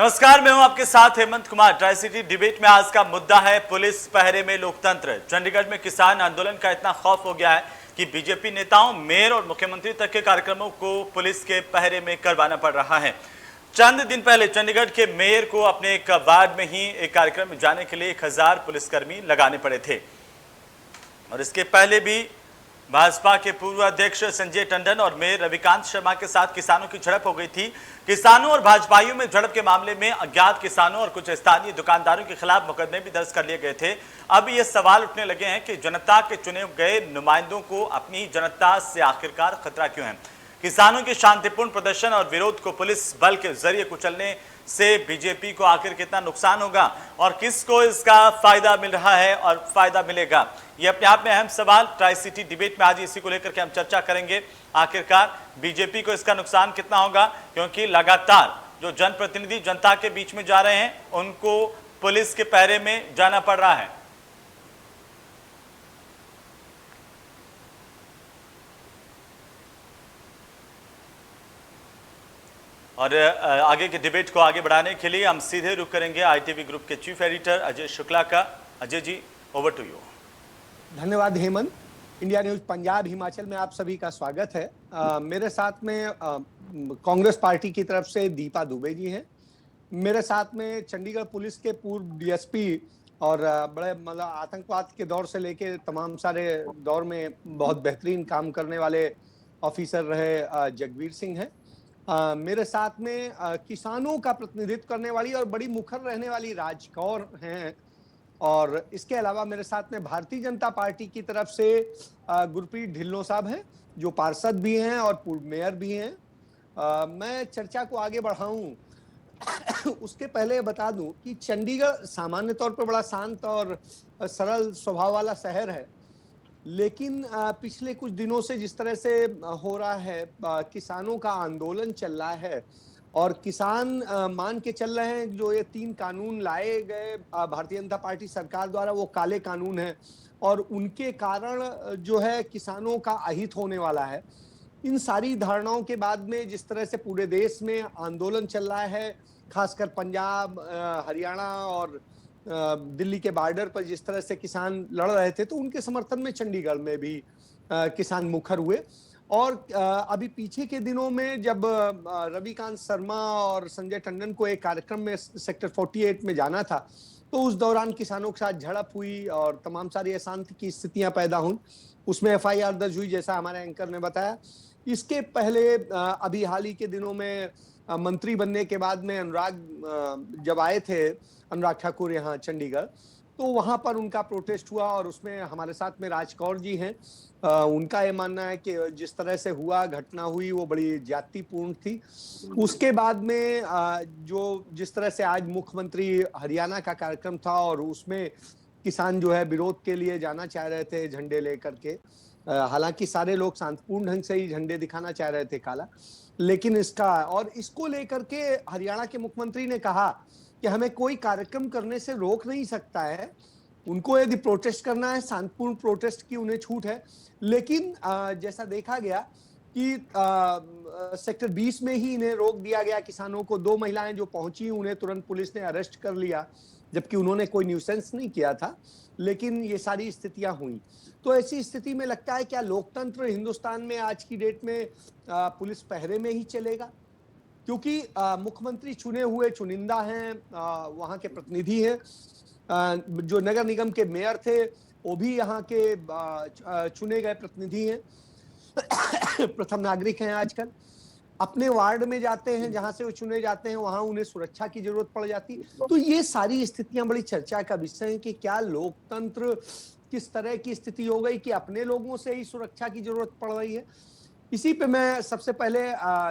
नमस्कार, मैं हूं आपके साथ Hemant Kumar. Tri city debate में आज का मुद्दा है पुलिस पहरे में लोकतंत्र। चंडीगढ़ में किसान आंदोलन का इतना खौफ हो गया है कि बीजेपी नेताओं, मेयर और मुख्यमंत्री तक के कार्यक्रमों को पुलिस के पहरे में करवाना पड़ रहा है। चंद दिन पहले चंडीगढ़ के मेयर को अपने एक वार्ड में ही एक कार्यक्रम में जाने के लिए 1000 पुलिसकर्मी लगाने पड़े थे। और इसके पहले भी भाजपा के पूर्व अध्यक्ष संजय टंडन और मेयर रविकांत शर्मा के साथ किसानों की झड़प हो गई थी। किसानों और भाजपाइयों में झड़प के मामले में अज्ञात किसानों और कुछ स्थानीय दुकानदारों के खिलाफ मुकदमे भी दर्ज कर लिए गए थे। अब ये सवाल उठने लगे हैं कि जनता के चुने गए नुमाइंदों को अपनी जनता से आखिरकार खतरा क्यों है। किसानों के शांतिपूर्ण प्रदर्शन और विरोध को पुलिस बल के जरिए कुचलने से बीजेपी को आखिर कितना नुकसान होगा और किसको इसका फायदा मिल रहा है और फायदा मिलेगा, ये अपने आप में अहम सवाल। ट्राई सिटी डिबेट में आज इसी को लेकर के हम चर्चा करेंगे। आखिरकार बीजेपी को इसका नुकसान कितना होगा, क्योंकि लगातार जो जनप्रतिनिधि जनता के बीच में जा रहे हैं उनको पुलिस के पहरे में जाना पड़ रहा है। और आगे के डिबेट को आगे बढ़ाने के लिए हम सीधे रुख करेंगे आईटीवी ग्रुप के चीफ एडिटर अजय शुक्ला का। Ajay ji, over to you. धन्यवाद हेमंत। इंडिया न्यूज पंजाब हिमाचल में आप सभी का स्वागत है। मेरे साथ में कांग्रेस पार्टी की तरफ से दीपा दुबे जी हैं। मेरे साथ में चंडीगढ़ पुलिस के पूर्व डीएसपी और बड़े मतलब आतंकवाद के दौर से लेके तमाम सारे दौर में बहुत बेहतरीन काम करने वाले ऑफिसर रहे जगवीर सिंह हैं। मेरे साथ में किसानों का प्रतिनिधित्व करने वाली और बड़ी मुखर रहने वाली राज कौर हैं। और इसके अलावा मेरे साथ में भारतीय जनता पार्टी की तरफ से गुरप्रीत ढिल्लों साहब हैं, जो पार्षद भी हैं और पूर्व मेयर भी हैं। मैं चर्चा को आगे बढ़ाऊं उसके पहले बता दूं कि चंडीगढ़ सामान्य तौर पर बड़ा शांत और सरल स्वभाव वाला शहर है, लेकिन पिछले कुछ दिनों से जिस तरह से हो रहा है, किसानों का आंदोलन चल रहा है और किसान मान के चल रहे हैं जो ये 3 कानून लाए गए भारतीय जनता पार्टी सरकार द्वारा, वो काले कानून हैं और उनके कारण जो है किसानों का अहित होने वाला है। इन सारी धारणाओं के बाद में जिस तरह से पूरे देश में आंदोलन चल रहा है, खासकर पंजाब, हरियाणा और दिल्ली के बॉर्डर पर जिस तरह से किसान लड़ रहे थे, तो उनके समर्थन में चंडीगढ़ में भी किसान मुखर हुए। और अभी पीछे के दिनों में जब रविकांत शर्मा और संजय टंडन को एक कार्यक्रम में सेक्टर 48 में जाना था, तो उस दौरान किसानों के साथ झड़प हुई और तमाम सारी अशांति की स्थितियां पैदा हुई। उसमें एफआईआर दर्ज हुई, जैसा हमारे एंकर ने बताया। इसके पहले अभी हाल ही के दिनों में मंत्री बनने के बाद में अनुराग जब आए थे, अनुराग ठाकुर यहाँ चंडीगढ़, तो वहां पर उनका प्रोटेस्ट हुआ और उसमें हमारे साथ में राज कौर जी हैं। उनका ये मानना है कि जिस तरह से हुआ, घटना हुई, वो बड़ी ज्यादतीपूर्ण थी। उसके बाद में जो जिस तरह से आज मुख्यमंत्री हरियाणा का कार्यक्रम था और उसमें किसान जो है विरोध के लिए जाना चाह रहे थे झंडे लेकर के, हालांकि सारे लोग शांतिपूर्ण ढंग से ही झंडे दिखाना चाह रहे थे काला, लेकिन इसको लेकर के हरियाणा के मुख्यमंत्री ने कहा कि हमें कोई कार्यक्रम करने से रोक नहीं सकता है। उनको यदि प्रोटेस्ट करना है, शांतिपूर्ण प्रोटेस्ट की उन्हें छूट है, लेकिन जैसा देखा गया कि सेक्टर 20 में ही इन्हें रोक दिया गया किसानों को। 2 महिलाएं जो पहुंची उन्हें तुरंत पुलिस ने अरेस्ट कर लिया, जबकि उन्होंने कोई न्यूसेंस नहीं किया था, लेकिन ये सारी स्थितियां हुई। तो ऐसी स्थिति में लगता है क्या लोकतंत्र हिंदुस्तान में आज की डेट में पुलिस पहरे में ही चलेगा? क्योंकि मुख्यमंत्री चुने हुए चुनिंदा हैं, वहां के प्रतिनिधि हैं, जो नगर निगम के मेयर थे वो भी यहाँ के चुने गए प्रतिनिधि हैं, प्रथम नागरिक हैं। आजकल अपने वार्ड में जाते हैं, जहां से वो चुने जाते हैं, वहां उन्हें सुरक्षा की जरूरत पड़ जाती। तो ये सारी स्थितियां बड़ी चर्चा का विषय है कि क्या लोकतंत्र किस तरह की स्थिति हो गई कि अपने लोगों से ही सुरक्षा की जरूरत पड़ रही है। इसी पे मैं सबसे पहले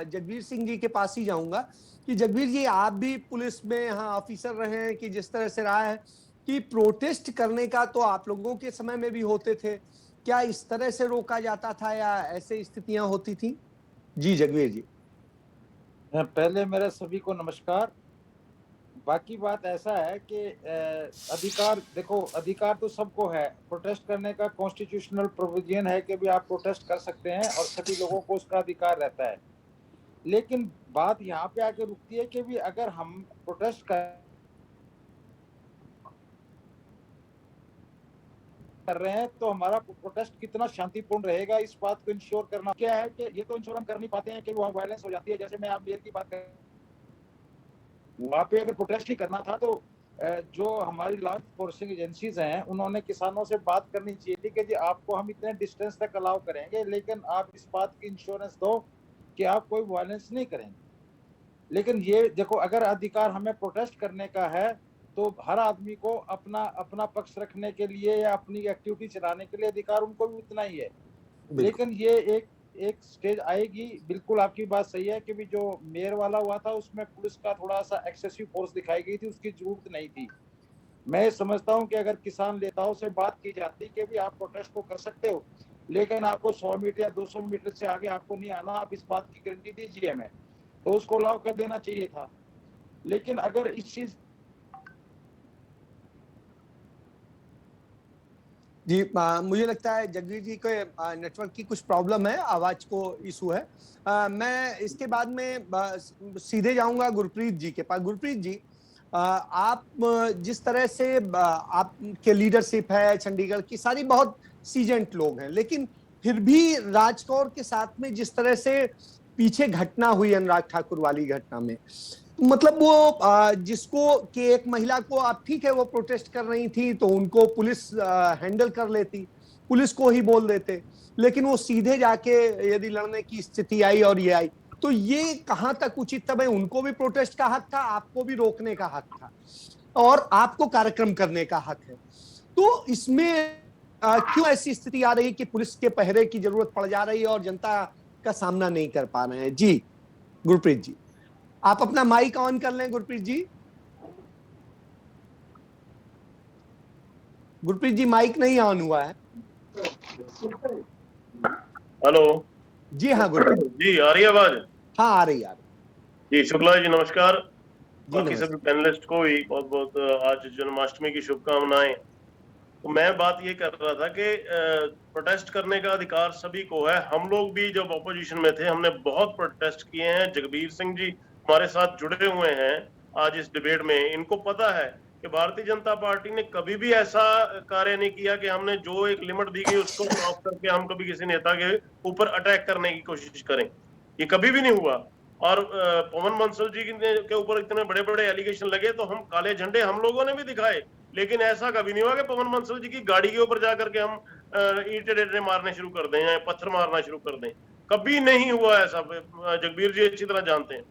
जगवीर सिंह जी के पास ही जाऊंगा कि जगवीर जी, आप भी पुलिस में यहाँ ऑफिसर रहे हैं, कि जिस तरह से रहा है कि प्रोटेस्ट करने का तो आप लोगों के समय में भी होते थे, क्या इस तरह से रोका जाता था या ऐसे स्थितियां होती थी? जी जगवीर जी। पहले मेरा सभी को नमस्कार। बाकी बात ऐसा है कि अधिकार, देखो अधिकार तो सबको है, प्रोटेस्ट करने का कॉन्स्टिट्यूशनल प्रोविजन है कि भी आप प्रोटेस्ट कर सकते हैं और सभी लोगों को उसका अधिकार रहता है। लेकिन बात यहाँ पे आके रुकती है कि भी अगर हम प्रोटेस्ट कर रहे हैं तो हमारा प्रोटेस्ट कितना शांतिपूर्ण रहेगा, इस बात को इंश्योर करना क्या है कि ये तो इंश्योर हम कर नहीं पाते हैं कि वहाँ वायलेंस हो जाती है। जैसे मैं आप मेयर की बात कर, वहाँ पे अगर प्रोटेस्ट ही करना था तो जो हमारी लॉ एनफोर्सिंग एजेंसीज हैं उन्होंने किसानों से बात करनी चाहिए थी कि जी आपको हम इतने डिस्टेंस तक अलाउ करेंगे, लेकिन आप इस बात की इंश्योरेंस दो कि आप कोई वायलेंस नहीं करेंगे। लेकिन ये देखो, अगर अधिकार हमें प्रोटेस्ट करने का है तो हर आदमी को अपना अपना पक्ष रखने के लिए या अपनी एक्टिविटी चलाने के लिए अधिकार उनको भी उतना ही है। लेकिन ये एक स्टेज आएगी, बिल्कुल आपकी बात सही है कि भी जो मेयर वाला हुआ था उसमें पुलिस का थोड़ा सा एक्सेसिव फोर्स दिखाई गई थी, उसकी जरूरत नहीं थी। मैं समझता हूं कि अगर किसान नेताओं से बात की जाती कि भी आप प्रोटेस्ट को कर सकते हो, लेकिन आपको 100 मीटर या 200 मीटर से आगे आपको नहीं आना, आप इस बात की गारंटी दीजिए हमें, तो उसको अलाउ कर देना चाहिए था। लेकिन अगर इस चीज जी, मुझे लगता है जगदीश जी के नेटवर्क की कुछ प्रॉब्लम है, आवाज को इशू है। मैं इसके बाद में सीधे जाऊंगा गुरप्रीत जी के पास। गुरप्रीत जी, आप जिस तरह से आपके लीडरशिप है, चंडीगढ़ की सारी बहुत सीजेंट लोग हैं, लेकिन फिर भी राज कौर के साथ में जिस तरह से पीछे घटना हुई अनुराग ठाकुर वाली घटना में, मतलब वो जिसको कि एक महिला को, आप ठीक है वो प्रोटेस्ट कर रही थी तो उनको पुलिस हैंडल कर लेती, पुलिस को ही बोल देते, लेकिन वो सीधे जाके यदि लड़ने की स्थिति आई और ये आई, तो ये कहां तक उचित था? भाई उनको भी प्रोटेस्ट का हक था, आपको भी रोकने का हक था और आपको कार्यक्रम करने का हक है। तो इसमें क्यों ऐसी स्थिति आ रही कि पुलिस के पहरे की जरूरत पड़ जा रही है और जनता का सामना नहीं कर पा रहे हैं? जी गुरप्रीत जी, आप अपना माइक ऑन कर लें। गुरप्रीत जी, गुरप्रीत जी माइक नहीं ऑन हुआ है। हेलो जी हाँ गुरप्रीत जी, आ रही है आवाज? हाँ आ रही है जी, शुक्ला जी नमस्कार। बाकी नमस्कार। सभी पैनलिस्ट को भी बहुत बहुत आज जन्माष्टमी की शुभकामनाएं। तो मैं बात ये कर रहा था कि प्रोटेस्ट करने का अधिकार सभी को है। हम लोग भी जब ऑपोजिशन में थे हमने बहुत प्रोटेस्ट किए हैं। जगबीर सिंह जी हमारे साथ जुड़े हुए हैं आज इस डिबेट में। इनको पता है कि भारतीय जनता पार्टी ने कभी भी ऐसा कार्य नहीं किया कि हमने जो एक लिमिट दी गई उसको क्रॉस करके हम कभी किसी नेता के ऊपर अटैक करने की कोशिश करें। ये कभी भी नहीं हुआ। और पवन बंसल जी के ऊपर इतने बड़े बड़े एलिगेशन लगे तो हम काले झंडे हम लोगों ने भी दिखाए, लेकिन ऐसा कभी नहीं हुआ कि पवन बंसल जी की गाड़ी के ऊपर जाकर के हम ईंटें डेटे मारने शुरू कर दें या पत्थर मारना शुरू कर दें। कभी नहीं हुआ ऐसा, जगबीर जी अच्छी तरह जानते हैं।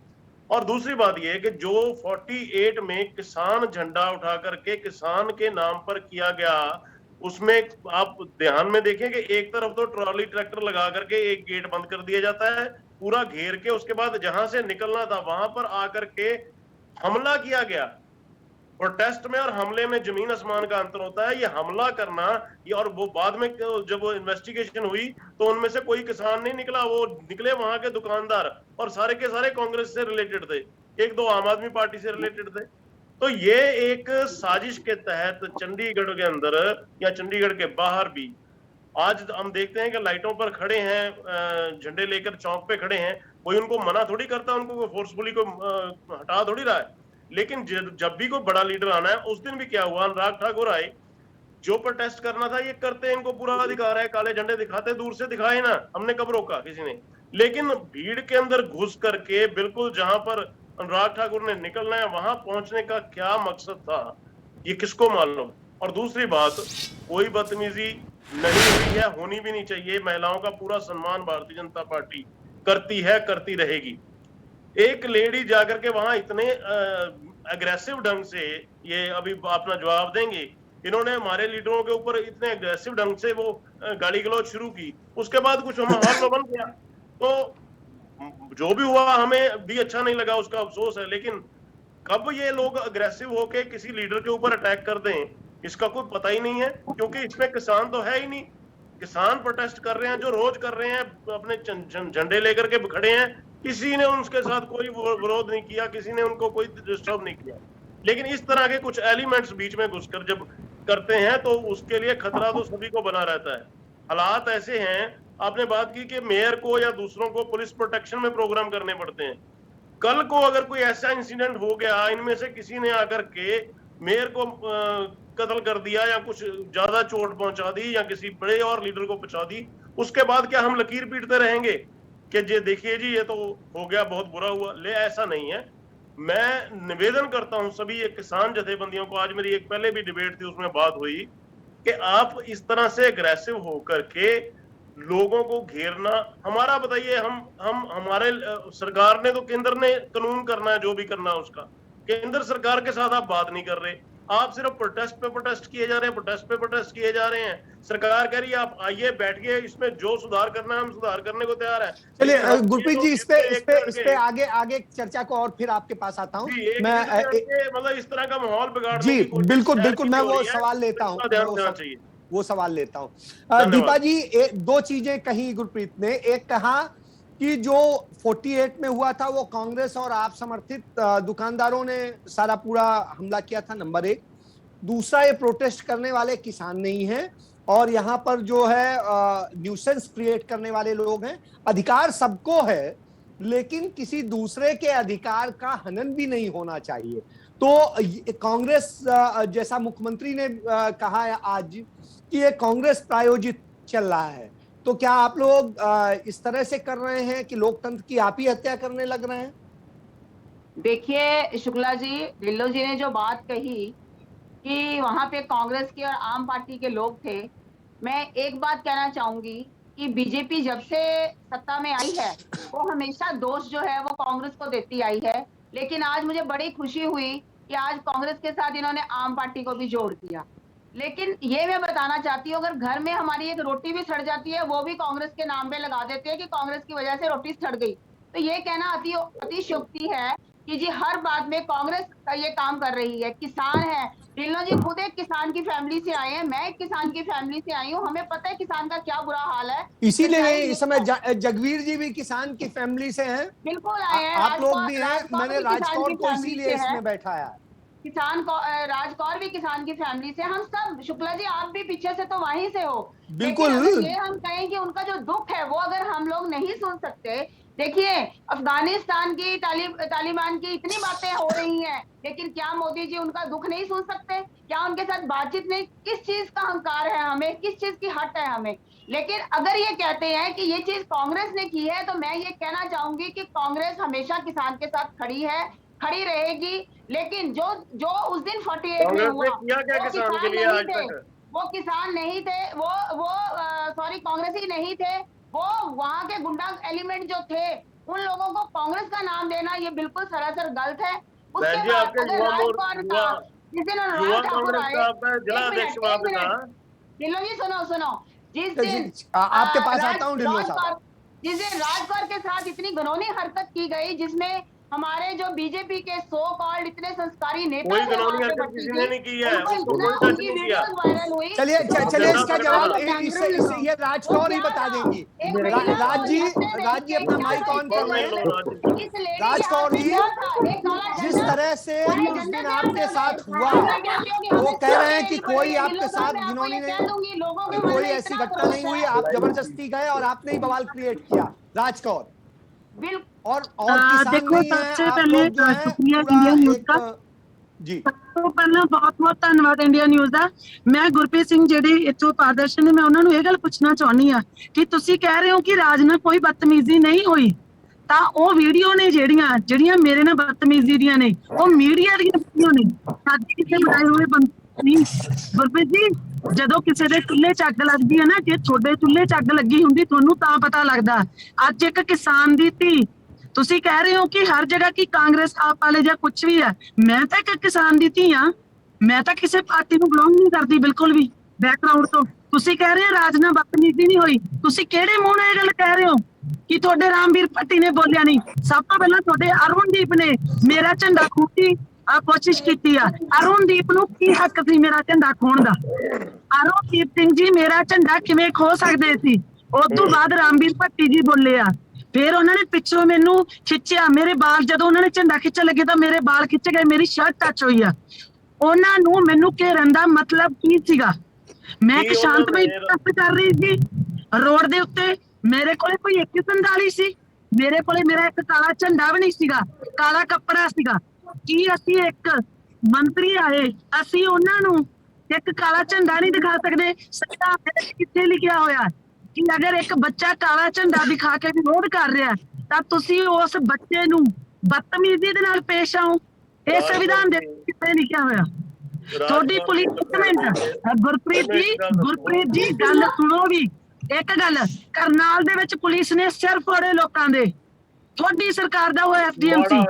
और दूसरी बात यह है कि जो 48 में किसान झंडा उठा करके किसान के नाम पर किया गया, उसमें आप ध्यान में देखें कि एक तरफ तो ट्रॉली ट्रैक्टर लगा करके एक गेट बंद कर दिया जाता है पूरा घेर के, उसके बाद जहां से निकलना था वहां पर आकर के हमला किया गया। प्रोटेस्ट में और हमले में जमीन आसमान का अंतर होता है। ये हमला करना ये, और वो बाद में जब इन्वेस्टिगेशन हुई तो उनमें से कोई किसान नहीं निकला, वो निकले वहां के दुकानदार और सारे के सारे कांग्रेस से रिलेटेड थे, एक दो आम आदमी पार्टी से रिलेटेड थे। तो ये एक साजिश के तहत चंडीगढ़ के अंदर या चंडीगढ़ के बाहर भी आज हम देखते हैं कि लाइटों पर खड़े हैं, झंडे लेकर चौक पे खड़े हैं, कोई उनको मना थोड़ी करता, उनको फोर्सफुली को हटा थोड़ी रहा है। लेकिन जब भी कोई बड़ा लीडर आना है, उस दिन भी क्या हुआ, अनुराग ठाकुर आए, जो प्रोटेस्ट करना था ये करते हैं, इनको पूरा अधिकार है, काले झंडे दिखाते, दूर से दिखाए ना, हमने कब रोका किसी ने। लेकिन भीड़ के अंदर घुस करके बिल्कुल जहां पर अनुराग ठाकुर ने निकलना है वहां पहुंचने का क्या मकसद था, ये किसको मालूम। और दूसरी बात, कोई बदतमीजी नहीं हुई है, होनी भी नहीं चाहिए। महिलाओं का पूरा सम्मान भारतीय जनता पार्टी करती है, करती रहेगी। एक लेडी जाकर के वहां इतने अग्रेसिव ढंग से, ये अभी अपना जवाब देंगे, इन्होंने हमारे लीडरों के ऊपर इतने अग्रेसिव ढंग से वो गाली गलौज शुरू की, उसके बाद कुछ माहौल बन गया। तो जो भी हुआ हमें भी अच्छा नहीं लगा, उसका अफसोस है। लेकिन कब ये लोग अग्रेसिव होके किसी लीडर के ऊपर अटैक कर दें, इसका कोई पता ही नहीं है, क्योंकि इसमें किसान तो है ही नहीं। किसान प्रोटेस्ट कर रहे हैं, जो रोज कर रहे हैं, अपने झंडे लेकर के खड़े हैं, किसी ने उनके साथ कोई विरोध नहीं किया, किसी ने उनको कोई डिस्टर्ब नहीं किया। लेकिन इस तरह के कुछ एलिमेंट्स बीच में घुसकर जब करते हैं तो उसके लिए खतरा तो सभी को बना रहता है। हालात ऐसे हैं, आपने बात की कि मेयर को या दूसरों को पुलिस प्रोटेक्शन में प्रोग्राम करने पड़ते हैं। कल को अगर कोई ऐसा इंसिडेंट हो गया, इनमें से किसी ने आकर के मेयर को कत्ल कर दिया या कुछ ज्यादा चोट पहुंचा दी या किसी बड़े और लीडर को पहुंचा दी, उसके बाद क्या हम लकीर पीटते रहेंगे कि ये देखिए जी ये तो हो गया, बहुत बुरा हुआ? ले, ऐसा नहीं है। मैं निवेदन करता हूं सभी ये किसान जथेबंदियों को, आज मेरी एक पहले भी डिबेट थी उसमें बात हुई कि आप इस तरह से एग्रेसिव होकर के लोगों को घेरना, हमारा बताइए, हम हमारे सरकार ने तो, केंद्र ने कानून करना है, जो भी करना है उसका, केंद्र सरकार के साथ आप बात नहीं कर रहे, आप सिर्फ प्रोटेस्ट पे प्रोटेस्ट किए जा रहे हैं, प्रोटेस्ट पे प्रोटेस्ट किए जा रहे हैं। सरकार कह रही है आप आइए बैठिए, इसमें जो सुधार करना है हम सुधार करने को तैयार है। चलिए गुरप्रीत जी, इस पे आगे चर्चा को, और फिर आपके पास आता हूँ मैं। मतलब इस तरह का माहौल बिगाड़ने जी की कोशिश बिल्कुल मैं वो सवाल लेता हूँ, वो सवाल लेता हूँ। दीपा जी, दो चीजें कही गुरप्रीत ने। एक कहा कि जो 48 में हुआ था वो कांग्रेस और आप समर्थित दुकानदारों ने सारा पूरा हमला किया था, नंबर एक। दूसरा, ये प्रोटेस्ट करने वाले किसान नहीं हैं और यहाँ पर जो है न्यूसेंस क्रिएट करने वाले लोग हैं। अधिकार सबको है, लेकिन किसी दूसरे के अधिकार का हनन भी नहीं होना चाहिए। तो कांग्रेस, जैसा मुख्यमंत्री ने कहा है आज कि ये कांग्रेस प्रायोजित चल रहा है, तो क्या आप लोग इस तरह से कर रहे हैं कि लोकतंत्र की आप ही हत्या करने लग रहे हैं? देखिए शुक्ला जी, ढिल्लो जी ने जो बात कही कि वहां पे कांग्रेस के और आम पार्टी के लोग थे, मैं एक बात कहना चाहूंगी कि बीजेपी जब से सत्ता में आई है वो हमेशा दोष जो है वो कांग्रेस को देती आई है। लेकिन आज मुझे बड़ी खुशी हुई कि आज कांग्रेस के साथ इन्होंने आम पार्टी को भी जोड़ दिया। लेकिन ये मैं बताना चाहती हूँ, अगर घर में हमारी एक रोटी भी सड़ जाती है वो भी कांग्रेस के नाम पे लगा देते हैं कि कांग्रेस की वजह से रोटी सड़ गई। तो ये कहना अतिशयोक्ति है कि जी हर बात में कांग्रेस का ये काम कर रही है। किसान है, ढिल्लो जी खुद एक किसान की फैमिली से आए हैं, मैं एक किसान की फैमिली से आई हूँ, हमें पता है किसान का क्या बुरा हाल है। इसीलिए इस समय जगवीर जी भी किसान की फैमिली से हैं, बिल्कुल आए हैं, आप लोग भी हैं। मैंने राजकौर को इसीलिए इसमें बैठाया। किसान को, राजकौर भी किसान की फैमिली से, हम सब। शुक्ला जी आप भी पीछे से तो वहीं से हो। बिल्कुल। ये हम कहें कि उनका जो दुख है वो अगर हम लोग नहीं सुन सकते, देखिए अफगानिस्तान की तालिबान की इतनी बातें हो रही हैं, लेकिन क्या मोदी जी उनका दुख नहीं सुन सकते? क्या उनके साथ बातचीत नहीं? किस चीज का अहंकार है हमें, किस चीज की हट है हमें? लेकिन अगर ये कहते हैं कि ये चीज कांग्रेस ने की है, तो मैं ये कहना चाहूंगी कि कांग्रेस हमेशा किसान के साथ खड़ी है, खड़ी रहेगी। लेकिन जो उस दिन 48 में हुआ, वो किसान नहीं थे, वो सॉरी कांग्रेसी नहीं थे, वो वहां के गुंडा एलिमेंट जो थे, उन लोगों को कांग्रेस का नाम देना ये बिल्कुल सरासर गलत है। उसके बाद अगर राजकौर का जिस दिन राज ठाकुर आए, ढिल्लो जी सुनो, जिस दिन आपके पास आता हूँ ढिल्लो साहब, जिस दिन राजकौर के साथ इतनी घिनौनी हरकत की गई, जिसमें हमारे जो बीजेपी के सो कॉल्ड इतने संस्कारी नेता थे, चलिए इसका जवाब ये राजकौर ही बता देंगी। राज जी अपना माइक ऑन कर रहे हैं। राजकौर जी, जिस तरह से उस दिन आपके साथ हुआ, वो कह रहे हैं कि कोई आपके साथ घिनौनी नहीं, कोई ऐसी घटना नहीं हुई, आप जबरदस्ती गए और आपने ही बवाल क्रिएट किया। राजकौर और देखो, सबसे पहले शुक्रिया इंडिया न्यूज का जी। तो पहला बहुत धन्यवाद इंडिया न्यूज ਦਾ। मैं गुरप्रीत ਸਿੰਘ ਜਿਹੜੇ ਇੱਥੋਂ ਪਾਰਦਰਸ਼ਨ ਨੇ, मैं ਉਹਨਾਂ ਨੂੰ ਇਹ ਗੱਲ ਪੁੱਛਣਾ ਚਾਹੁੰਦੀ ਆ ਕਿ ਤੁਸੀਂ ਕਹਿ ਰਹੇ ਹੋ ਕਿ ਰਾਜ ਨਾਲ ਕੋਈ ਬਦਤਮੀਜ਼ੀ ਨਹੀਂ ਹੋਈ, ਤਾਂ ਉਹ ਵੀਡੀਓ ਨੇ ਜਿਹੜੀਆਂ ਮੇਰੇ ਨਾਲ ਬਦਤਮੀਜ਼ੀ ਦੀਆਂ ਨੇ, ਉਹ ਮੀਡੀਆ ਦੀਆਂ ਵੀਡੀਓ ਨੇ, ਸਾਡੇ ਕਿਸੇ ਬਣਾਏ ਹੋਏ ਬੰਦੇ ਨਹੀਂ। ਗੁਰਪ੍ਰੀਤ ਜੀ, ਜਦੋਂ ਕਿਸੇ ਦੇ ਚੁੱਲ੍ਹੇ 'ਚ ਅੱਗ ਲੱਗਦੀ ਹੈ ਨਾ, ਜੇ ਤੁਹਾਡੇ ਚੁੱਲ੍ਹੇ 'ਚ ਅੱਗ ਲੱਗੀ ਹੁੰਦੀ ਤੁਹਾਨੂੰ ਤਾਂ ਪਤਾ ਲੱਗਦਾ। ਅੱਜ ਇੱਕ ਕਿਸਾਨ ਦੀ ਧੀ, ਤੁਸੀਂ ਕਹਿ ਰਹੇ ਹੋ ਕਿ ਹਰ ਜਗ੍ਹਾ ਕੀ ਕਾਂਗਰਸ ਆਪ ਵਾਲੇ ਜਾਂ ਕੁਝ ਵੀ ਹੈ। ਮੈਂ ਤਾਂ ਇੱਕ ਕਿਸਾਨ ਦੀ ਧੀ ਆ, ਮੈਂ ਤਾਂ ਕਿਸੇ ਪਾਰਟੀ ਨੂੰ ਬਿਲੋਂਗ ਨਹੀਂ ਕਰਦੀ ਬਿਲਕੁਲ ਵੀ ਬੈਕਗ੍ਰਾਉਂਡ ਤੋਂ। ਤੁਸੀਂ ਕਹਿ ਰਹੇ ਹੋ ਰਾਜ ਨਾਲ ਬਦਤਮੀਜ਼ੀ ਨਹੀਂ ਹੋਈ, ਤੁਸੀਂ ਕਿਹੜੇ ਮੂੰਹ ਨਾਲ ਇਹ ਗੱਲ ਕਹਿ ਰਹੇ ਹੋ ਕਿ ਤੁਹਾਡੇ ਰਾਮਵੀਰ ਭੱਟੀ ਨੇ ਬੋਲਿਆ ਨਹੀਂ? ਸਭ ਤੋਂ ਪਹਿਲਾਂ ਤੁਹਾਡੇ ਅਰੁਣਦੀਪ ਨੇ ਮੇਰਾ ਝੰਡਾ ਖੋਹਣ ਕੋਸ਼ਿਸ਼ ਕੀਤੀ ਆ। ਅਰੁਣਦੀਪ ਨੂੰ ਕੀ ਹੱਕ ਸੀ ਮੇਰਾ ਝੰਡਾ ਖੋਹਣ ਦਾ? ਅਰੁਣਦੀਪ ਸਿੰਘ ਜੀ ਮੇਰਾ ਝੰਡਾ ਕਿਵੇਂ ਖੋਹ ਸਕਦੇ ਸੀ? ਉਸ ਤੋਂ ਬਾਅਦ ਰਾਮਵੀਰ ਭੱਟੀ ਜੀ ਬੋਲੇ ਆ, फिर उन्होंने पिछों मैनू खिंचिया, मेरे बाल जो उन्होंने झंडा खिंचन लगे तो मेरे बाल खिंच गए, मेरी शर्ट टच हुई है। उन्होंने मैनू घेरन दा मतलब की सीगा? मैं एक शांतमई प्रोटेस्ट कर रही थी रोड दे उत्ते, ਮੇਰੇ ਕੋਲੇ ਕੋਈ 143 ਸੀ, ਮੇਰੇ ਕੋਲੇ ਮੇਰਾ ਇੱਕ ਕਾਲਾ ਝੰਡਾ ਵੀ ਨਹੀਂ ਸੀਗਾ, ਕਾਲਾ ਕੱਪੜਾ ਸੀਗਾ। ਕੀ ਅਸੀਂ ਇੱਕ ਮੰਤਰੀ ਆਏ, ਅਸੀਂ ਉਹਨਾਂ ਨੂੰ ਇੱਕ ਕਾਲਾ ਝੰਡਾ ਨਹੀਂ ਦਿਖਾ ਸਕਦੇ? ਸੰਵਿਧਾਨ ਦੇ ਵਿੱਚ ਕਿੱਥੇ ਲਿਖਿਆ ਹੋਇਆ ਕਿ ਅਗਰ ਇੱਕ ਬੱਚਾ ਕਾਲਾ ਝੰਡਾ ਦਿਖਾ ਕੇ ਵਿਰੋਧ ਕਰ ਰਿਹਾ ਤਾਂ ਤੁਸੀਂ ਉਸ ਬੱਚੇ ਨੂੰ ਬਦਤਮੀਜ਼ੀ ਦੇ ਨਾਲ ਪੇਸ਼ ਆਓ? ਇਹ ਸੰਵਿਧਾਨ ਦੇ ਵਿੱਚ ਕਿੱਥੇ ਲਿਖਿਆ ਹੋਇਆ? ਤੁਹਾਡੀ ਪੁਲਿਸ, ਇੱਕ ਮਿੰਟ ਗੁਰਪ੍ਰੀਤ ਜੀ ਗੱਲ ਸੁਣੋ ਵੀ। ਇੱਕ ਗੱਲ, ਕਰਨਾਲ ਦੇ ਵਿੱਚ ਪੁਲਿਸ ਨੇ ਸਿਰ ਫੋੜੇ ਲੋਕਾਂ ਦੇ, ਤੁਹਾਡੀ ਸਰਕਾਰ ਦਾ ਉਹ ਐਫਡੀਐਮਸੀ,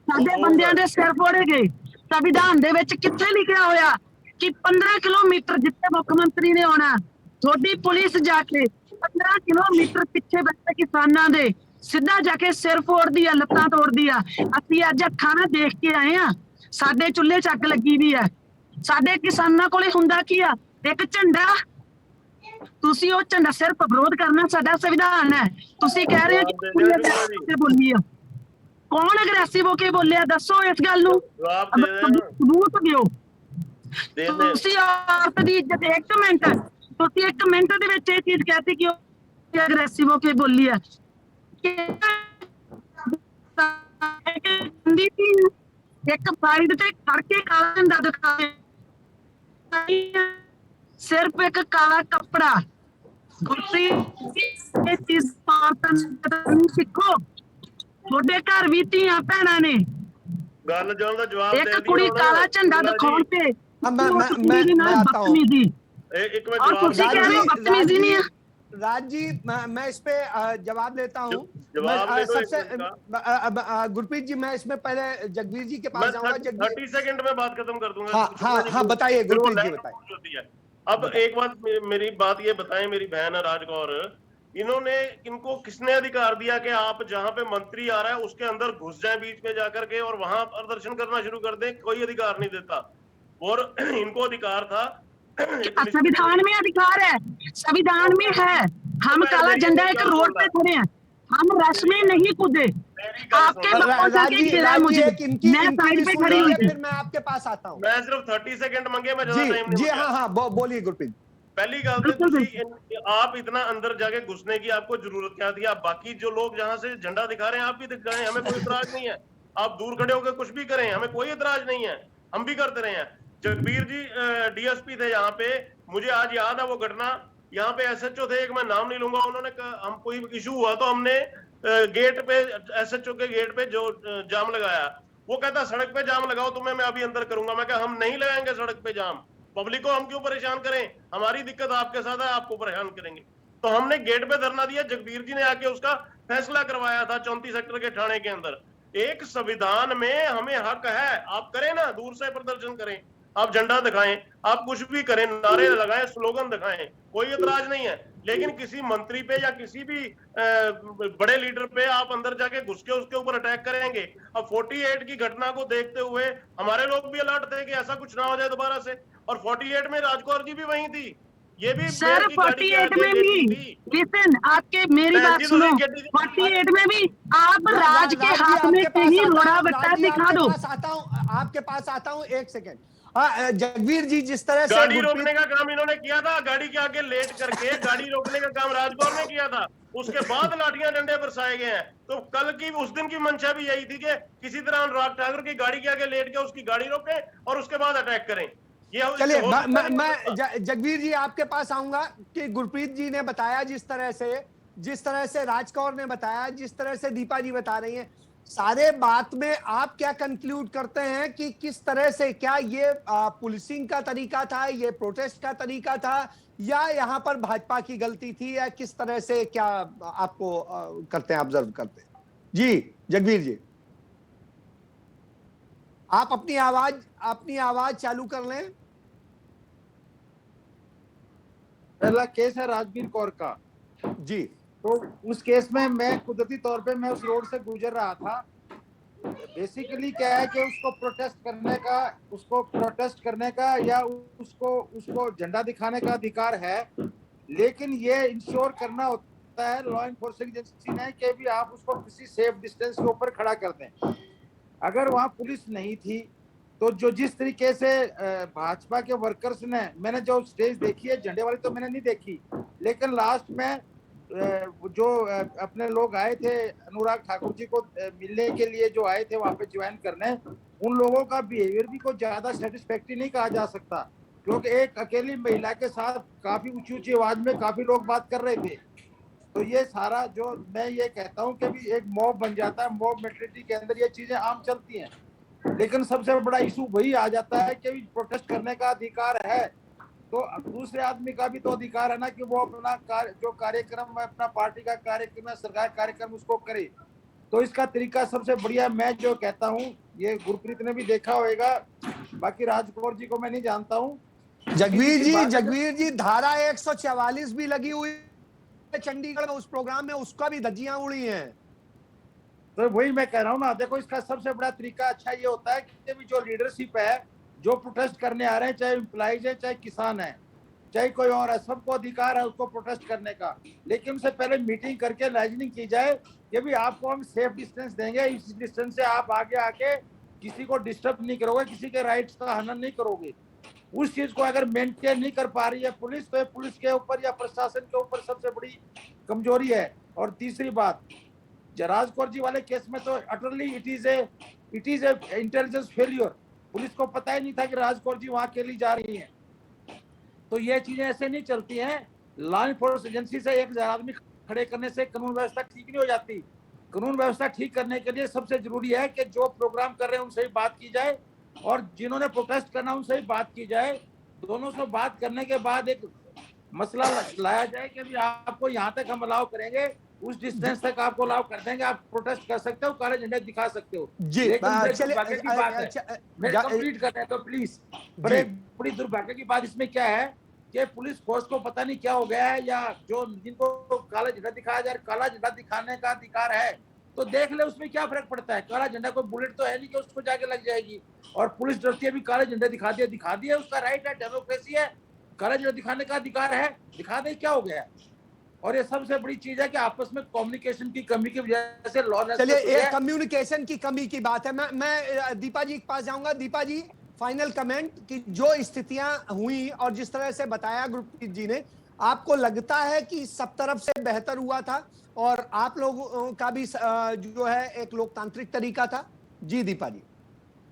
ਸਾਡੇ ਬੰਦਿਆਂ ਦੇ ਸਿਰ ਫੋੜੇ ਗਏ। ਸੰਵਿਧਾਨ ਦੇ ਵਿੱਚ ਕਿੱਥੇ ਲਿਖਿਆ ਹੋਇਆ ਕਿ 15 ਕਿਲੋਮੀਟਰ ਜਿੱਥੇ ਮੁੱਖ ਮੰਤਰੀ ਨੇ ਆਉਣਾ, ਤੁਹਾਡੀ ਪੁਲਿਸ ਜਾ ਕੇ 15 ਕਿਲੋਮੀਟਰ ਪਿੱਛੇ ਬੈਠੇ ਕਿਸਾਨਾਂ ਦੇ ਸਿੱਧਾ ਜਾ ਕੇ ਸਿਰ ਫੋੜਦੀ ਆ, ਲੱਤਾਂ ਤੋੜਦੀ ਆ। ਅਸੀਂ ਅੱਜ ਅੱਖਾਂ ਨਾਲ ਦੇਖ ਕੇ ਆਏ ਆ, ਸਾਡੇ ਚੁੱਲ੍ਹੇ ਚੱਕ ਲੱਗੀ ਵੀ ਹੈ। ਸਾਡੇ ਕਿਸਾਨਾਂ ਕੋਲੇ ਹੁੰਦਾ ਕੀ ਆ? ਇੱਕ ਝੰਡਾ। ਤੁਸੀਂ ਉਹ ਝੰਡਾ ਸਿਰਫ ਵਿਰੋਧ ਕਰਨਾ ਸਾਡਾ ਸੰਵਿਧਾਨ ਹੈ। ਤੁਸੀਂ ਕਹਿ ਰਹੇ ਹੋ ਕਿ ਬੋਲੀ ਆ, ਕੌਣ ਅਗਰੈਸਿਵ ਹੋ ਕੇ ਬੋਲਿਆ? ਦੱਸੋ ਇਸ ਗੱਲ ਨੂੰ, ਸਬੂਤ ਦਿਓ। ਤੁਸੀਂ ਆਪ ਦੀ ਇੱਜ਼ਤ, ਇੱਕ ਮਿੰਟ, ਤੁਸੀਂ 1 ਮਿੰਟ ਦੇ ਵਿੱਚ ਇਹ ਚੀਜ਼ ਕਹਿਤੀ ਕਿ ਉਹ ਅਗਰੈਸਿਵ ਹੋ ਕੇ ਬੋਲੀ ਆ। ਇੱਕ ਸਾਈਡ ਤੇ ਖੜ ਕੇ ਕਾਲਾ ਝੰਡਾ ਦਿਖਾਵੇ, ਸਿਰਫ ਇੱਕ ਕਾਲਾ ਕੱਪੜਾ। ਇਹ ਚੀਜ਼ ਸਿੱਖੋ, ਤੁਹਾਡੇ ਘਰ ਵੀ ਧੀਆਂ ਭੈਣਾਂ ਨੇ। ਗੱਲ ਜਵਾਬ ਦਾ ਜਵਾਬ ਦੇ ਇੱਕ ਕੁੜੀ ਕਾਲਾ ਝੰਡਾ ਦਿਖਾਉਣ ਤੇ मैं आता हूँ। एक मिनट और जवाब कुछ कह रहे हो, बदतमीजी नहीं है। राज जी, मैं इस पे जवाब देता हूँ। जवाब दे दो सबसे इसका। गुरप्रीत जी, मैं इसमें पहले जगवीर जी के पास जाऊंगा। 30 सेकंड में बात खत्म कर दूंगा। हाँ, बताइए गुरप्रीत जी, बताइए। अब एक बात, मेरी बात ये बताएं, मेरी बहन राजकौर, इनको किसने अधिकार दिया कि आप जहां पे मंत्री आ रहा है उसके अंदर घुस जाएं बीच में जाकर के और वहां प्रदर्शन करना शुरू कर दें? कोई अधिकार नहीं देता। और इनको अधिकार था, संविधान में अधिकार है, संविधान में है। हम काला झंडा एक रोड पे खड़े हैं, हम रश में नहीं कूदे। आपके मुझे, मैं साइड पे खड़ी हुई, फिर मैं आपके पास आता हूँ। मैं सिर्फ 30 सेकंड मंगे, मैं ज्यादा टाइम नहीं। जी हाँ, बोलिए गुरप्रीत। पहली गल तो आप इतना अंदर जाके घुसने की आपको जरूरत क्या थी? आप बाकी जो लोग जहां से झंडा दिखा रहे हैं, आप भी दिखाएं, हमें कोई इतराज नहीं है। आप दूर खड़े होकर कुछ भी करें, हमें कोई इतराज नहीं है, हम भी करते रहे हैं। जगबीर जी डीएसपी थे यहाँ पे, मुझे आज याद है वो घटना। यहाँ पे एसएचओ थे, एक मैं नाम नहीं लूंगा, उन्होंने हम कोई इशू हुआ तो हमने गेट पे, एसएचओ के गेट पे जो जाम लगाया, वो कहता सड़क पे जाम लगाओ, तुम्हें मैं अभी अंदर करूंगा। मैं कहा हम नहीं लगाएंगे सड़क पे जाम, पब्लिक को हम क्यों परेशान करें? हमारी दिक्कत आपके साथ है, आपको परेशान करेंगे। तो हमने गेट पे धरना दिया, जगबीर जी ने आके उसका फैसला करवाया था 34 सेक्टर के थाने के अंदर। एक संविधान में हमें हक है, आप करें ना, दूर से प्रदर्शन करें, आप झंडा दिखाएं, आप कुछ भी करें, नारे लगाएं, स्लोगन दिखाएं, कोई एतराज नहीं है। लेकिन किसी मंत्री पे या किसी भी बड़े लीडर पे आप अंदर जाके घुस के उसके ऊपर अटैक करेंगे। अब 48 की घटना को देखते हुए हमारे लोग भी अलर्ट थे कि ऐसा कुछ ना हो जाए दोबारा से। और 48 में राजकौर जी भी वहीं थी, ये भी सर 48 में भी, लिसन, आपके मेरी बात सुनो, 48 में भी आप राज के हाथ में कहीं रोड़ा बट्टा दिखा दो। आपके पास आता हूँ, 1 सेकेंड। जगवीर जी, जिस तरह से गाड़ी रोकने का काम इन्होंने किया था, गाड़ी के आगे लेट करके गाड़ी रोकने का काम राजकौर ने किया था, उसके बाद लाठियां डंडे बरसाए गए हैं। तो कल की, उस दिन की मंशा भी यही थी कि किसी तरह अनुराग ठाकुर की गाड़ी के आगे लेट के उसकी गाड़ी रोके और उसके बाद अटैक करें। चलिए, मैं जगवीर जी आपके पास आऊंगा कि गुरप्रीत जी ने बताया, जिस तरह से राजकौर ने बताया, जिस तरह से दीपा जी बता रही हैं, सारे बात में आप क्या कंक्लूड करते हैं कि किस तरह से, क्या ये पुलिसिंग का तरीका था, ये प्रोटेस्ट का तरीका था, या यहाँ पर भाजपा की गलती थी, या किस तरह से, क्या आपको करते हैं, ऑब्जर्व करते हैं? जी जगवीर जी, आप अपनी आवाज चालू कर लें। पहला केस है राजवीर कौर का जी। तो उस केस में मैं कुदरती तौर पे मैं उस रोड से गुजर रहा था। बेसिकली क्या है कि उसको प्रोटेस्ट करने का या उसको झंडा दिखाने का अधिकार है, लेकिन ये इंश्योर करना होता है लॉ एनफोर्सिंग एजेंसी ने कि भी आप उसको किसी सेफ डिस्टेंस के ऊपर खड़ा कर दें। अगर वहां पुलिस नहीं थी तो जिस तरीके से भाजपा के वर्कर्स ने, मैंने जो स्टेज देखी है झंडे वाली तो मैंने नहीं देखी, लेकिन लास्ट में जो अपने लोग आए थे अनुराग ठाकुर जी को मिलने के लिए, जो आए थे वहां पे ज्वाइन करने, उन लोगों का बिहेवियर भी कुछ ज्यादा सेटिस्फैक्टरी नहीं कहा जा सकता, क्योंकि एक अकेली महिला के साथ काफी ऊंची ऊंची आवाज में काफी लोग बात कर रहे थे। तो ये सारा जो मैं ये कहता हूँ कि भी एक मॉब बन जाता है, मॉब मेंटालिटी के अंदर ये चीजें आम चलती हैं। लेकिन सबसे बड़ा इशू वही आ जाता है कि प्रोटेस्ट करने का अधिकार है, तो दूसरे आदमी का भी तो अधिकार है ना कि वो अपना जो कार्यक्रम है, अपना पार्टी का कार्यक्रम है, सरकार कार्यक्रम, उसको करे। तो इसका तरीका सबसे बढ़िया मैं जो कहता हूँ, ये गुरप्रीत ने भी देखा होगा, बाकी राजकौर जी को मैं नहीं जानता हूँ। जगवीर जी धारा 144 भी लगी हुई है चंडीगढ़ में, उस प्रोग्राम में उसका भी धज्जियां उड़ी हैं। तो वही मैं कह रहा हूँ ना, देखो इसका सबसे बड़ा तरीका अच्छा ये होता है कि जो लीडरशिप है, जो प्रोटेस्ट करने आ रहे हैं, चाहे एम्प्लॉइज है, चाहे किसान है, चाहे कोई और है, सबको अधिकार है उसको प्रोटेस्ट करने का। लेकिन उससे पहले मीटिंग करके लाइजनिंग की जाए कि भी आपको हम सेफ डिस्टेंस देंगे, इस डिस्टेंस से आप आगे आके किसी को डिस्टर्ब नहीं करोगे, किसी के राइट्स का हनन नहीं करोगे। उस चीज को अगर मेंटेन नहीं कर पा रही है पुलिस, तो पुलिस के ऊपर या प्रशासन के ऊपर सबसे बड़ी कमजोरी है। और तीसरी बात, राजकौर जी वाले केस में तो utterly it is a intelligence failure. Police को पता ही नहीं था कि राजकौर जी वहां अकेली जा रही हैं। तो ये चीजें ऐसे नहीं चलती हैं। लॉ इन्फोर्समेंट एजेंसी से एक आदमी खड़े करने से कानून व्यवस्था ठीक नहीं हो जाती। कानून व्यवस्था ठीक करने के लिए सबसे जरूरी है कि जो प्रोग्राम कर रहे हैं उनसे ही बात की जाए, और जिन्होंने प्रोटेस्ट करना उनसे ही बात की जाए। दोनों से बात करने के बाद एक मसला लाया जाए कि भी आपको यहाँ तक हम अलाउ करेंगे, उस डिस्टेंस तक आपको अलाउ कर देंगे, आप प्रोटेस्ट कर सकते हो, काले झंडे दिखा सकते हो। जी चलिए कंप्लीट कर रहे हैं तो प्लीज। बड़े बड़ी दुर्भाग्य की बात इसमें क्या है कि पुलिस फोर्स को पता नहीं क्या हो गया है, या जो जिनको काला झंडा दिखाया जाए, काला झंडा दिखाने का अधिकार है तो देख ले, उसमें क्या फर्क पड़ता है। काला झंडा कोई बुलेट तो है नहीं कि उसको जाके लग जाएगी, और पुलिस डरती है भी काले झंडे दिखा दिया, उसका राइट है, डेमोक्रेसी है, काला झंडा दिखाने का अधिकार है, दिखा दे, क्या हो गया। और ये सबसे बड़ी चीज है कि आपस में कम्युनिकेशन की कमी की वजह से लॉ। चलिए, एक कम्युनिकेशन की कमी की बात है। मैं दीपा जी के पास जाऊंगा। दीपा जी, फाइनल कमेंट कि जो स्थितियां हुई और जिस तरह से बताया गुरप्रीत जी ने, आपको लगता है कि सब तरफ से बेहतर हुआ था और आप लोगों का भी जो है एक लोकतांत्रिक तरीका था? जी दीपा जी।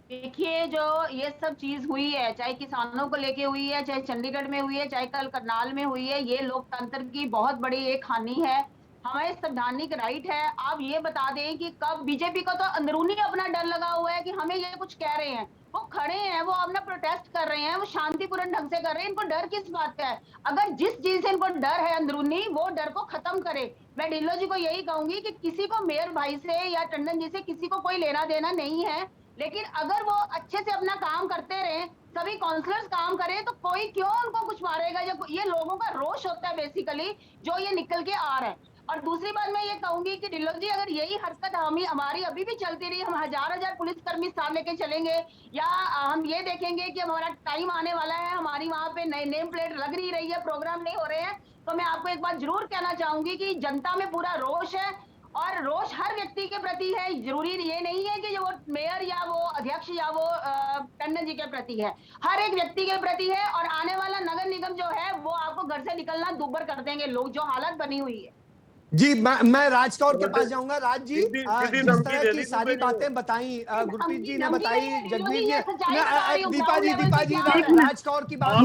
देखिए, जो ये सब चीज हुई है, चाहे किसानों को लेके हुई है, चाहे चंडीगढ़ में हुई है, चाहे कल करनाल में हुई है, ये लोकतंत्र की बहुत बड़ी एक हानि है। हमारे संवैधानिक राइट है। आप ये बता दें कि कब बीजेपी को तो अंदरूनी अपना डर लगा हुआ है कि हमें ये कुछ कह रहे हैं, वो खड़े हैं, वो अपना प्रोटेस्ट कर रहे हैं, वो शांतिपूर्ण ढंग से कर रहे हैं, इनको डर किस बात का है? अगर जिस चीज से इनको डर है अंदरूनी, वो डर को खत्म करे। मैं ढिल्लो जी को यही कहूंगी कि किसी को मेयर भाई से या टंडन जी से किसी को कोई लेना देना नहीं है, लेकिन अगर वो अच्छे से अपना काम करते रहे, सभी काउंसलर्स काम करें, तो कोई क्यों उनको कुछ मारेगा? ये लोगों का रोष होता है बेसिकली, जो ये निकल के आ रहा है। और दूसरी बात मैं ये कहूंगी कि ढिल्लो जी, अगर यही हरकत हमारी अभी भी चलती रही, हम हजार पुलिसकर्मी साथ लेके चलेंगे, या हम ये देखेंगे कि हमारा टाइम आने वाला है, हमारी वहां पे नई नेम प्लेट लग नहीं रही है, प्रोग्राम नहीं हो रहे हैं, तो मैं आपको एक बात जरूर कहना चाहूंगी कि जनता में पूरा रोष है, और रोष हर व्यक्ति के प्रति है। जरूरी ये नहीं है कि वो मेयर या वो अध्यक्ष या वो टंडन जी के प्रति है, हर एक व्यक्ति के प्रति है। और आने वाला नगर निगम जो है, वो आपको घर से निकलना दुभर कर देंगे लोग, जो हालत बनी हुई है। जी, मैं राजकौर के पास जाऊंगा। राज जी, जिस तरह की सारी बातें बताई गुरप्रीत जी ने बताई, जगवीर जी, दीपा जी राजकौर की बात।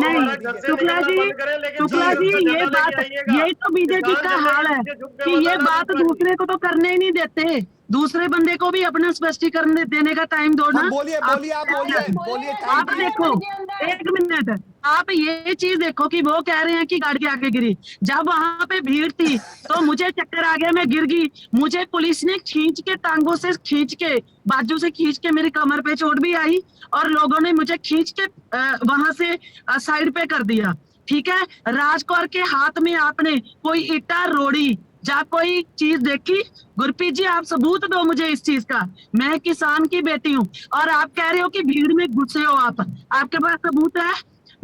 शुक्ला जी, ये बात, यही तो बीजेपी का हाल है कि ये बात दूसरे को तो करने ही नहीं देते, दूसरे बंदे को भी अपना स्पष्टीकरण देने का टाइम दो ना। बोलिए बोलिए। आप देखो, एक मिनट, आप ये चीज देखो कि वो कह रहे हैं कि गाड़ी आगे गिरी। जब वहां पे भीड़ थी तो मुझे चक्कर आ गया, मैं गिर गई, मुझे पुलिस ने खींच के, टांगों से खींच के, बाजू से खींच के, मेरी कमर पे चोट भी आई और लोगों ने मुझे खींच के वहां से साइड पे कर दिया। ठीक है, राजकौर के हाथ में आपने कोई ईटा रोड़ी जा कोई चीज देखी? गुरप्रीत जी, आप सबूत दो मुझे इस चीज का। मैं किसान की बेटी हूँ और आप कह रहे हो कि भीड़ में घुसे हो आपके पास सबूत है?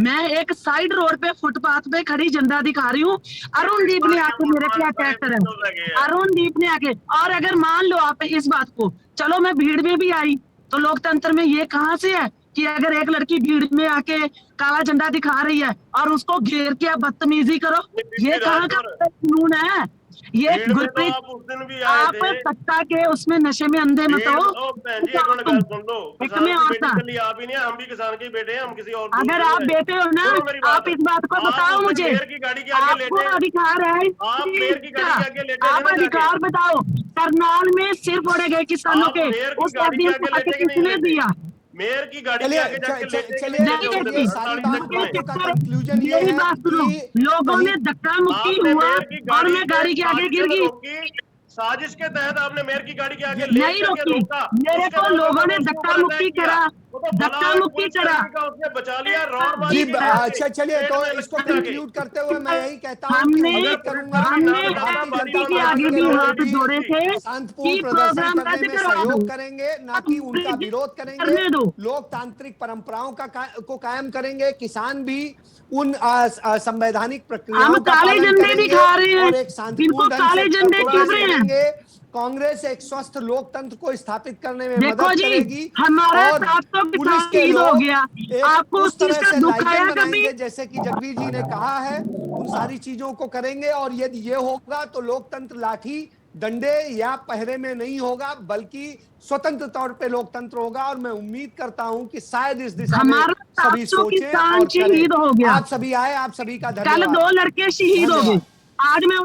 मैं एक साइड रोड पे फुटपाथ पे खड़ी झंडा दिखा रही हूँ, अरुणदीप ने आके मेरे पे अटैक करा, अरुणदीप ने आके। और अगर मान लो आप इस बात को, चलो मैं भीड़ में भी आई, तो लोकतंत्र में ये कहाँ से है कि अगर एक लड़की भीड़ में आके काला झंडा दिखा रही है और उसको घेर के बदतमीजी करो? ये कहाँ का कानून है? ये भीड़ में तो गुरप्रीत, आप उस दिन भी आए आप थे। सत्ता के उसमें नशे में अंधे मत भीड़- हो। ओ बहन जी, एक मिनट बात सुन लो। एक किसान में की और बेटी था। के लिए आप ही नहीं, हम भी किसान के ही बेटे हैं, हम किसी और दूर अगर से आप नहीं आए। बेटे हो ना, सुनो मेरी आप इस बात को आप बताओ उस दिन मुझे, मेयर की गाड़ी के आगे आपको लेटे, अधिकार है आप मेयर की गाड़ी के आगे लेटे थे आप ना जाके। अधिकार बताओ। करनाल में सिर फोड़े गए किसानों आप के, मेयर की उस गाड़ी के दिन आगे को लेटे कि नहीं किसने लेटे? दिया? मेयर की गाड़ी के चलिए आगे जाके लेटे कि चलिए नहीं लेटे? नहीं चलिए, लेटे। सारी 48 घंटे बातों में का कंक्लूजन ये मेरी है बात सुनो, कि लोगों ने कहीं धक्का मुक्की आपने हुआ मेयर की और मैं गाड़ी के आगे गिर साजिश गई। रोकी, साजिश के तहत आपने मेयर की गाड़ी के आगे ये- लेट नहीं करके रोकी, रोका। मेरे उसके को बाद लोगों ने उसके धक्का ऊपर मुक्की अटैक किया। करा, वो तो भला धक्का एक मुक्की करा। पुलिसकर्मी का उसने बचा लिया रॉडबाजी जी की वजह से। अच्छा चलिए, पेट तो में इसको लग जाके। कंक्लूड करते हुए मैं यही कहता हूं कि हमने उम्मीद करूंगा हमने भारतीय बारी जनता एसपी के पार्टी आगे के भी लोग हाथ भी जोड़े थे शांतिपूर्ण कि प्रदर्शन प्रोग्राम करने रद्द में करवा दो, सहयोग करेंगे, ना कि उनका विरोध करेंगे। करने दो। लोकतांत्रिक परंपराओं को कायम करेंगे। किसान भी उन संवैधानिक हम प्रक्रियाओं का काले पालन झंडे करेंगे दिखा रहे हैं, और एक इनको शांतिपूर्ण ढंग काले से झंडे क्यों प्रोटेस्ट रहे हैं? करेंगे। कांग्रेस एक स्वस्थ लोकतंत्र को स्थापित करने में देखो मदद जी, करेगी हमारा और 700 पुलिस किसान के शहीद हो लोग गया। एक आपको उस उस चीज तरह का से दुख लाइजन आया कभी? बनाएंगे जैसे कि जगवीर जी ने कहा है, उन सारी चीजों को करेंगे। और यदि ये होगा तो लोकतंत्र लाठी डंडे या पहरे में नहीं होगा, बल्कि स्वतंत्र तौर पे लोकतंत्र होगा। और मैं उम्मीद करता हूं कि शायद इस दिशा में हमारा सभी 700 सोचें किसान और करें। शहीद हो गया। आप सभी आए, आप सभी का कल धन्यवाद। 2 लड़के शहीद हो गए। धन्यवाद। आज मैं